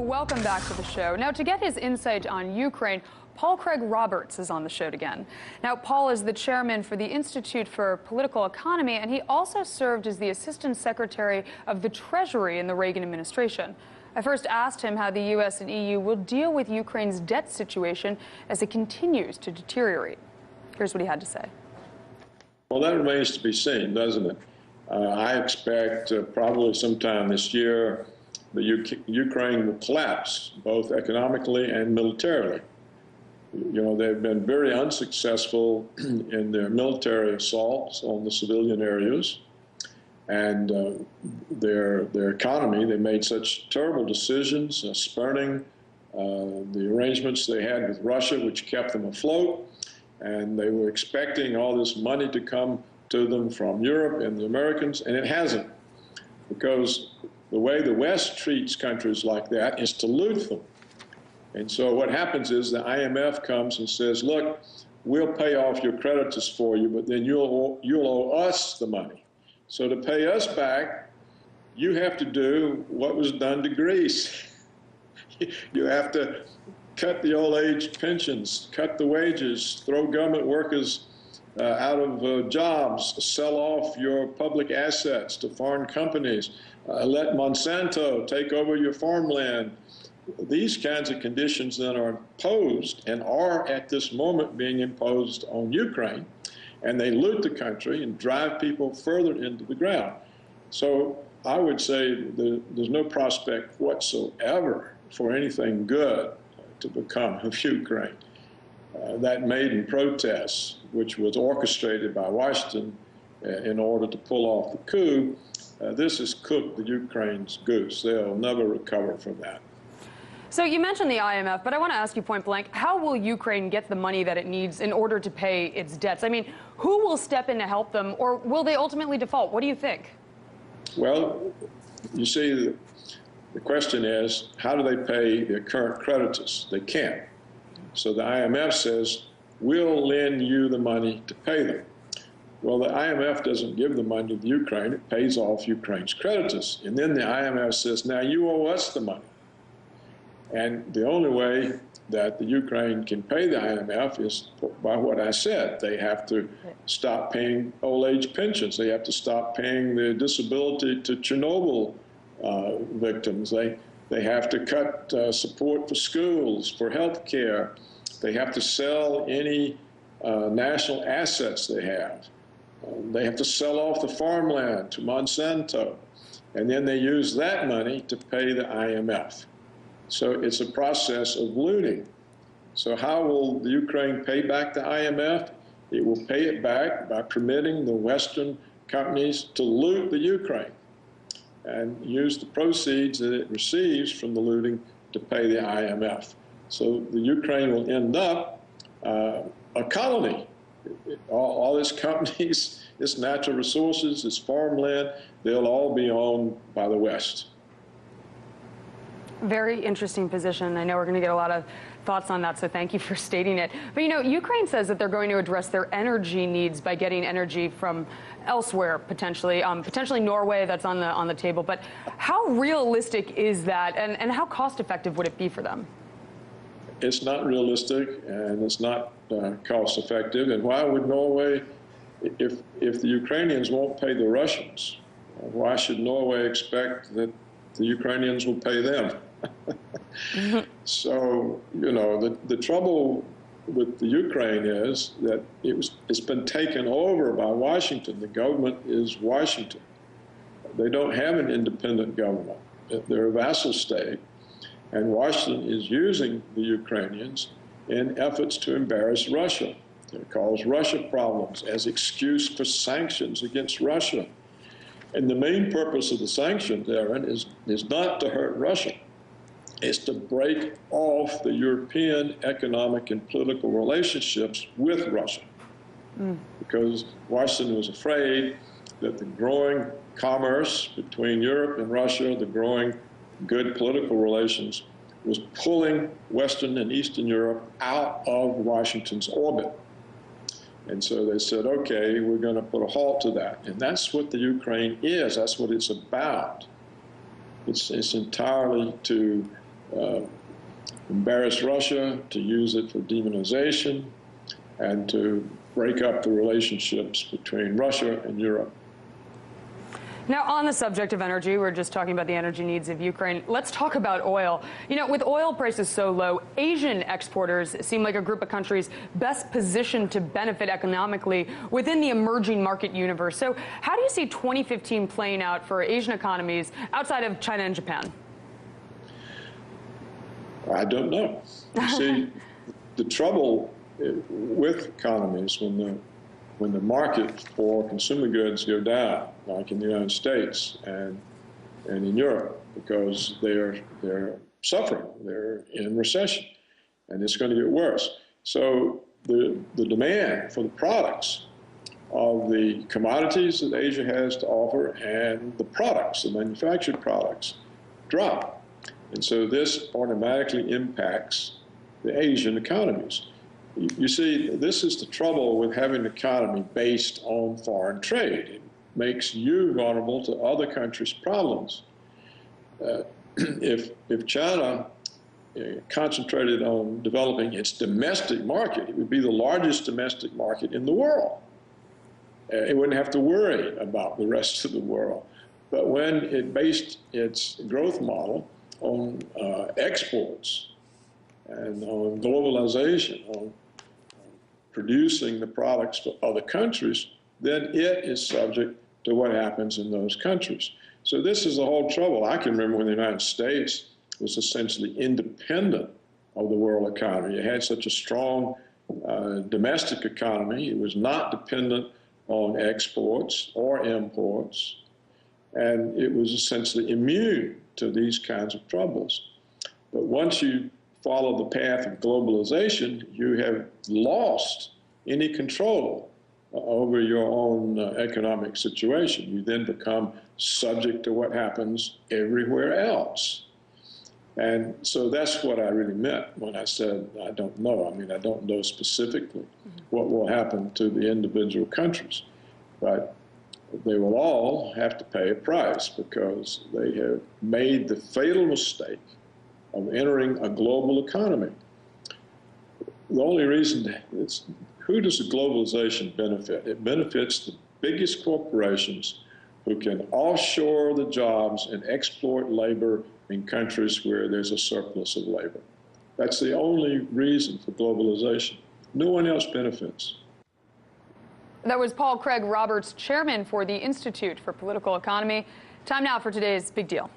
welcome back to the show. Now, to get his insight on Ukraine, Paul Craig Roberts is on the show again. Now, Paul is the chairman for the Institute for Political Economy, and he also served as the Assistant Secretary of the Treasury in the Reagan administration. I first asked him how the U.S. and EU will deal with Ukraine's debt situation as it continues to deteriorate. Here's what he had to say. Well, that remains to be seen, doesn't it? I expect probably sometime this year the Ukraine will collapse, both economically and militarily. You know, they've been very unsuccessful in their military assaults on the civilian areas. And their economy, they made such terrible decisions, spurning the arrangements they had with Russia, which kept them afloat. And they were expecting all this money to come to them from Europe and the Americans, and it hasn't. Because the way the West treats countries like that is to loot them. And so what happens is the IMF comes and says, look, we'll pay off your creditors for you, but then you'll owe us the money. So to pay us back, you have to do what was done to Greece. You have to cut the old age pensions, cut the wages, throw government workers out of jobs, sell off your public assets to foreign companies, let Monsanto take over your farmland. These kinds of conditions then are imposed and are at this moment being imposed on Ukraine, and they loot the country and drive people further into the ground. So I would say there's no prospect whatsoever for anything good to become of Ukraine. That maiden protest, which was orchestrated by Washington in order to pull off the coup, this has cooked the Ukraine's goose. They'll never recover from that. So you mentioned the IMF, but I want to ask you point blank, how will Ukraine get the money that it needs in order to pay its debts? I mean, who will step in to help them, or will they ultimately default? What do you think? Well, you see, the question is, how do they pay their current creditors? They can't. So the IMF says, we'll lend you the money to pay them. Well, the IMF doesn't give the money to the Ukraine. It pays off Ukraine's creditors. And then the IMF says, now you owe us the money. And the only way that the Ukraine can pay the IMF is by what I said. They have to stop paying old age pensions. They have to stop paying the disability to Chernobyl victims. They have to cut support for schools, for health care. They have to sell any national assets they have. They have to sell off the farmland to Monsanto. And then they use that money to pay the IMF. So it's a process of looting. So how will the Ukraine pay back the IMF? It will pay it back by permitting the Western companies to loot the Ukraine and use the proceeds that it receives from the looting to pay the IMF. So the Ukraine will end up a colony. All its companies, its natural resources, its farmland, they'll all be owned by the West. Very interesting position. I know we're going to get a lot of thoughts on that, so thank you for stating it. But, you know, Ukraine says that they're going to address their energy needs by getting energy from elsewhere, potentially. Potentially Norway, that's on the table. But how realistic is that, and how cost-effective would it be for them? It's not realistic, and it's not cost-effective. And why would Norway, if the Ukrainians won't pay the Russians, why should Norway expect that the Ukrainians will pay them? So, you know, the trouble with the Ukraine is that it's been taken over by Washington. The government is Washington. They don't have an independent government. They're a vassal state. And Washington is using the Ukrainians in efforts to embarrass Russia, to cause Russia problems as excuse for sanctions against Russia. And the main purpose of the sanctions, Aaron, is not to hurt Russia. It's to break off the European economic and political relationships with Russia. Because Washington was afraid that the growing commerce between Europe and Russia, the growing good political relations, was pulling Western and Eastern Europe out of Washington's orbit. And so they said, okay, we're going to put a halt to that. And that's what the Ukraine is. That's what it's about. It's entirely to embarrass Russia, to use it for demonization, and to break up the relationships between Russia and Europe. Now, on the subject of energy, we're just talking about the energy needs of Ukraine. Let's talk about oil. You know, with oil prices so low, Asian exporters seem like a group of countries best positioned to benefit economically within the emerging market universe. So how do you see 2015 playing out for Asian economies outside of China and Japan? I don't know. You see, the trouble with economies when the market for consumer goods go down, like in the United States and in Europe, because they're suffering, they're in recession, and it's going to get worse. So the demand for the products of the commodities that Asia has to offer and the products, the manufactured products, drop. And so this automatically impacts the Asian economies. You see, this is the trouble with having an economy based on foreign trade. It makes you vulnerable to other countries' problems. If China concentrated on developing its domestic market, it would be the largest domestic market in the world. It wouldn't have to worry about the rest of the world. But when it based its growth model on exports and on globalization, on producing the products for other countries, then it is subject to what happens in those countries. So this is the whole trouble. I can remember when the United States was essentially independent of the world economy. It had such a strong domestic economy. It was not dependent on exports or imports, and it was essentially immune to these kinds of troubles. But once you follow the path of globalization, you have lost any control over your own economic situation. You then become subject to what happens everywhere else. And so that's what I really meant when I said, I don't know. I mean, I don't know specifically what will happen to the individual countries, but they will all have to pay a price because they have made the fatal mistake of entering a global economy. The only reason who does globalization benefit? It benefits the biggest corporations who can offshore the jobs and export labor in countries where there's a surplus of labor. That's the only reason for globalization. No one else benefits. That was Paul Craig Roberts, chairman for the Institute for Political Economy. Time now for today's Big Deal.